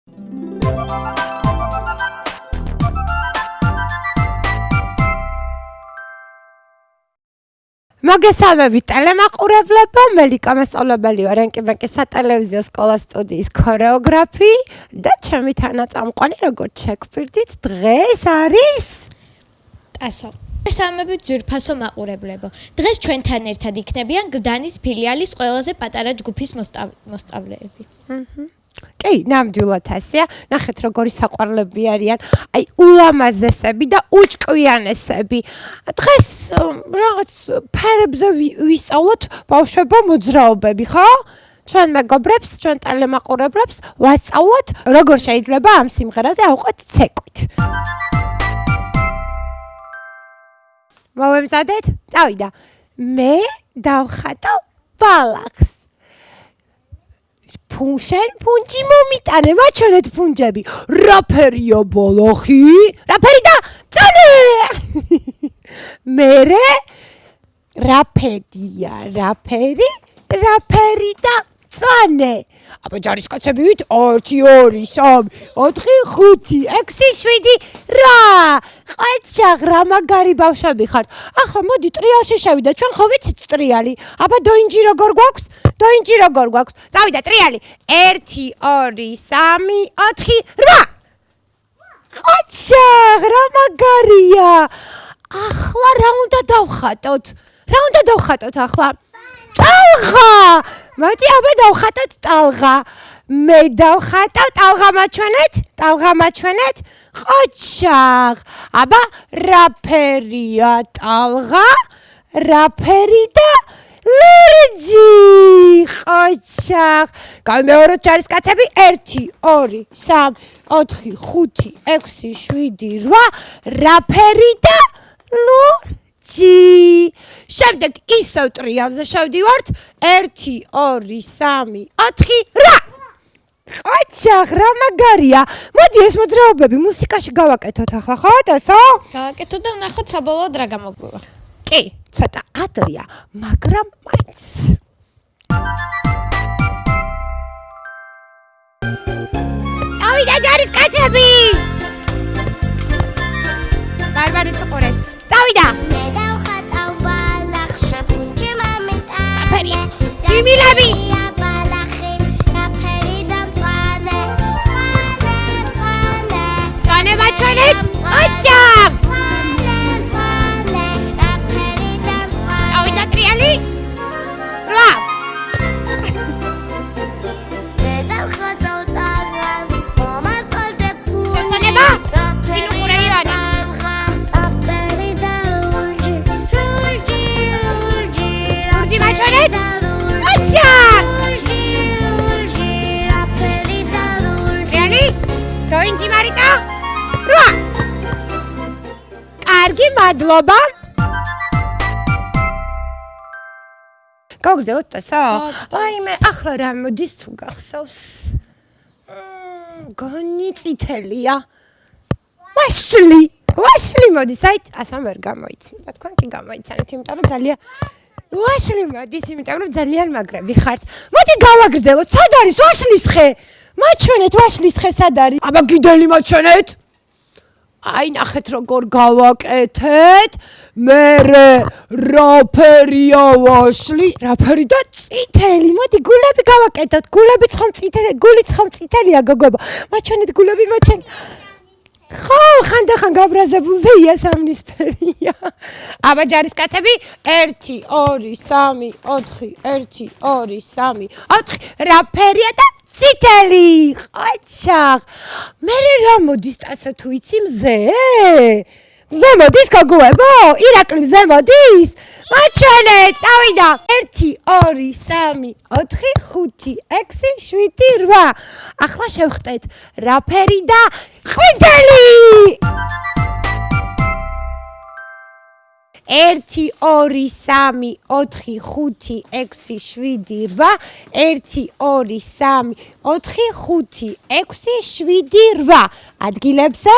მოგესალმებით ტელემაყურებლებო, მელიკა მასწავლებელი ვარ ენკიბენკის სატელევიზიო სკოლა სტუდიის ქორეოგრაფი და ჩემი თანაწამყვანი როგორც შეგვფრთით დღეს არის ტასო. მოგესალმებით ძვირფასო მაყურებლებო. დღეს ჩვენთან ერთად იქნებიან გდანის ფილიალის ყველაზე პატარა ჯგუფის მოსწავლეები. კი, ნამდვილად ასეა. ნახეთ როგორი საყვარლები არიან. აი, ულამაზესები და უჭკვიანესები. დღეს რაღაც ფერებზე ვისწავლოთ ბავშვებო მოძრაობები, ხო? ჩვენ მეგობრებს, ჩვენ ტელემაყურებლებს ვასწავლოთ, როგორ შეიძლება ამ სიმღერაზე ავყვეთ ცეკვით. მოვემზადეთ? წავიდა. მე დავხატო ბალახს. ფუნშენ ფუნჯი მომიტანე, მაჩვენეთ ფუნჯები. რაფერია ბალახი? რაფერი და წონე. მერე რაფერია, რაფერი და წონე. აბა ჯარისკაცებით 1 2 3 4 5 6 7 8 ყაჩაღ რა მაგარი ბავშვები ხართ. ახლა მოდი ტრიალში შევიდა, ჩვენ ხო ვიცით ტრიალი. აბა დოინჯი როგორ გვაქვს? წავიდა ტრიალი. 1 2 3 4 8 ყაჩაღ რა მაგარია. ახლა რა უნდა დავხატოთ? ახლა? ტალღა! მოდი აბა დავხატოთ ტალღა. მე დავხატავ ტალღა მაჩვენეთ? ყაჩაღ. აბა რაფერია ტალღა? რაფერი და ლურჯი. ყაჩაღ. გამეოროთ ჯარისკაცები 1 2 3 4 5 6 7 8 რაფერი და ლურჯი. შემდეგ ისევ ტრიალზე შევდივართ 1 2 3 4 8 ყაჩაღ რა მაგარია. მოდი ეს მოძრაობები მუსიკაში გავაკეთოთ ახლა, ხო ტასო? გავაკეთოთ და ვნახოთ საბოლოოდ რა გამოგვივა. კი, ცოტა ადრეა, მაგრამ მაინც. წავიდა ჯარისკაცები. ბარბარის ყურეთ. წავიდა. მე დავხატავ ბალახში ფუნჯი მომიტანე. იმილები. ბალახი, რაფერი და მწვანე. წონე მაჩვენეთ. ყაჩაღ. წავიდა ტრიალი. 8 დავხატავ ტალღას, მომაყოლდე ფუნჯი. შესონება? წინ უყურე ივანე. რაფერი და ლურჯი. ლურჯი მაჩვენეთ. ყაჩაღ. რაფერი და ლურჯი. ტრიალი. დოინჯი მარიტა. 8 კარგი, მადლობა. გავგრძელოთ ტასო? აი მე ახლა რა მოდის თუ გახსოვს? გონი წითელია. ვაშლი მოდის, აი ასა ვერ გამოიცნით. თქვენ კი გამოიცანეთ, იმიტომ რომ ძალიან ვაშლი მოდის, იმიტომ რომ ძალიან მაგრები ხართ. მოდი გავაგრძელოთ. სად არის ვაშლის ხე? მაჩვენეთ ვაშლის ხე სად არის? აბა გიდელი მაჩვენეთ. აი ნახეთ როგორ გავაკეთეთ. მერე რაფერია ვაშლი, რაფერი და წითელი. მოდი გულები გავაკეთოთ. გულები ხომ წითელი, გულიც ხომ წითელია გოგოებო. მაჩვენეთ გულები, მაჩვენეთ. ხო, ხანდახან გაბრაზებულზე იასამნისფერია. აბა ჯარისკაცები 1 2 3 4 1 2 3 4 რაფერია და წითელი. ყაჩაღ. მერე რა მოდის ტასო თუ იცი მზე? მზე მოდის გოგოებო? ირაკლი მზე მოდის? მაჩვენეთ, წავიდა. 1 2 3 4 5 6 7 8 ახლა შევხტეთ რაფერი და ყვითელი. 1 2 3 4 5 6 7 8 1 2 3 4 5 6 7 8 ადგილებზე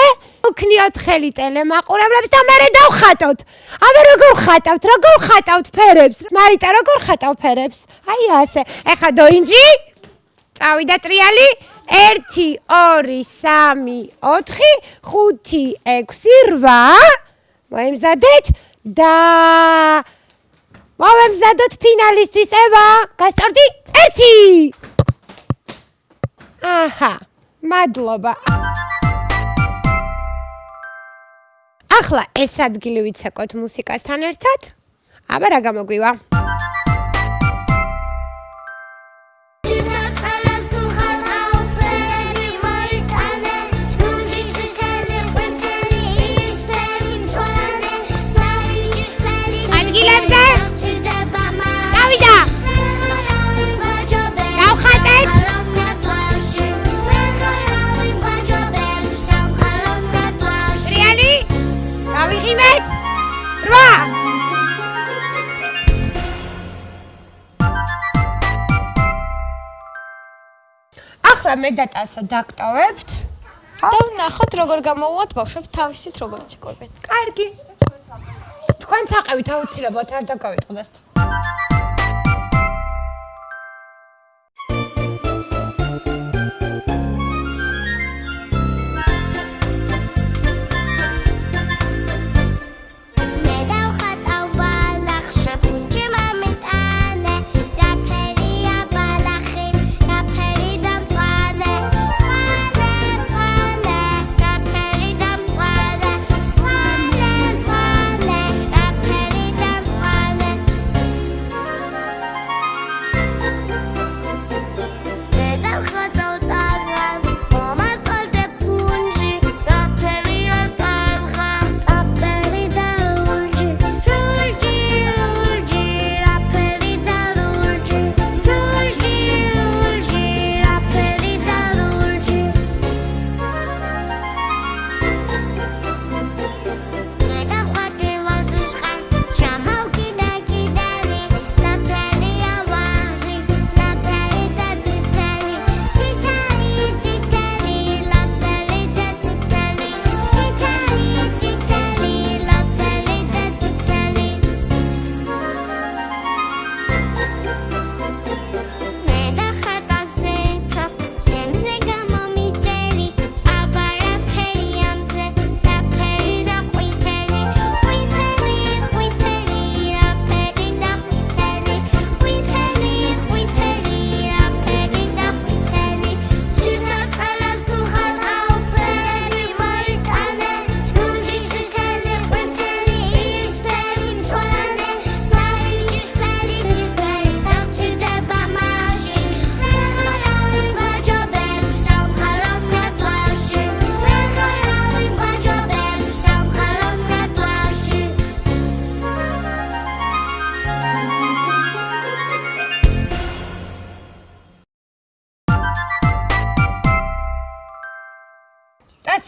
უქნიოთ ხელი ტელემაყურებლებს და მერე დავხატოთ. აბა როგორ ხატავთ ფერებს? მარიტა როგორ ხატავ ფერებს? აი ასე. ეხა დოინჯი. წავიდა ტრიალი. 1 2 3 4 5 6 8 მოემზადეთ და მოვემზადოთ ფინალისტვის ევა გასწორდი 1 აჰა მადლობა ახლა ეს ადგილი ვიცეკოთ მუსიკასთან ერთად აბა რა გამოგვივა ადგილებზე დავიდა გავხატეთ რეალი გავიღიმეთ 8 ახლა მე და ტასა დაგტოვებთ და ვნახოთ როგორ გამოვუვათ ბავშვებს თავისით როგორც იყვებენ. კარგი თქვენ საყევით აუცილებლად არ დაგავიწყდეთ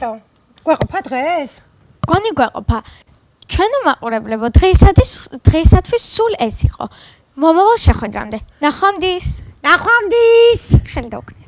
ტასო გვეყოფა დღეს გონი გვეყოფა ჩვენო მაყურებლებო დღეისათვის სულ ეს იყო მომავალ შეხვედრამდე ნახვამდის ნახვამდის ხელი დავუქმნით